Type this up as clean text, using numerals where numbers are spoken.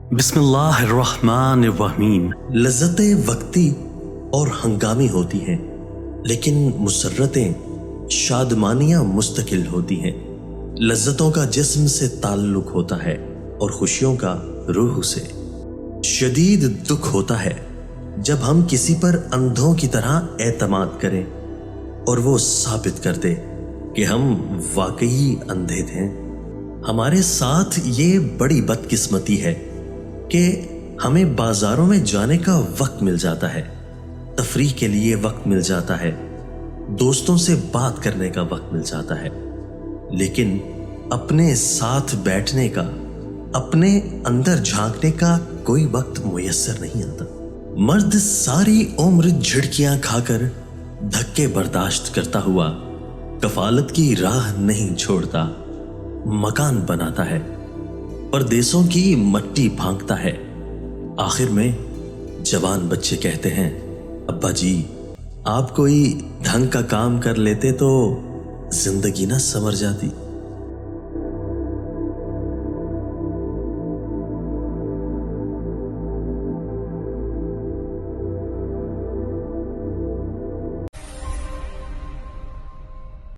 बिस्मिल्लाहिर्रहमानिर्रहीम। लज्जतें वक्ती और हंगामी होती हैं, लेकिन मुसर्रतें शादमानियां मुस्तकिल होती हैं। लज्जतों का जिस्म से ताल्लुक होता है और खुशियों का रूह से। शदीद दुख होता है जब हम किसी पर अंधों की तरह एतमाद करें और वो साबित कर दे कि हम वाकई अंधे थे। हमारे साथ ये बड़ी बदकिस्मती है कि हमें बाजारों में जाने का वक्त मिल जाता है, तफरीह के लिए वक्त मिल जाता है, दोस्तों से बात करने का वक्त मिल जाता है, लेकिन अपने साथ बैठने का, अपने अंदर झांकने का कोई वक्त मुयस्सर नहीं आता। मर्द सारी उम्र झिड़कियां खाकर धक्के बर्दाश्त करता हुआ कफालत की राह नहीं छोड़ता, मकान बनाता है, परदेसों की मट्टी भांगता है। आखिर में जवान बच्चे कहते हैं, अब्बा जी आप कोई ढंग का काम कर लेते तो जिंदगी ना संवर जाती।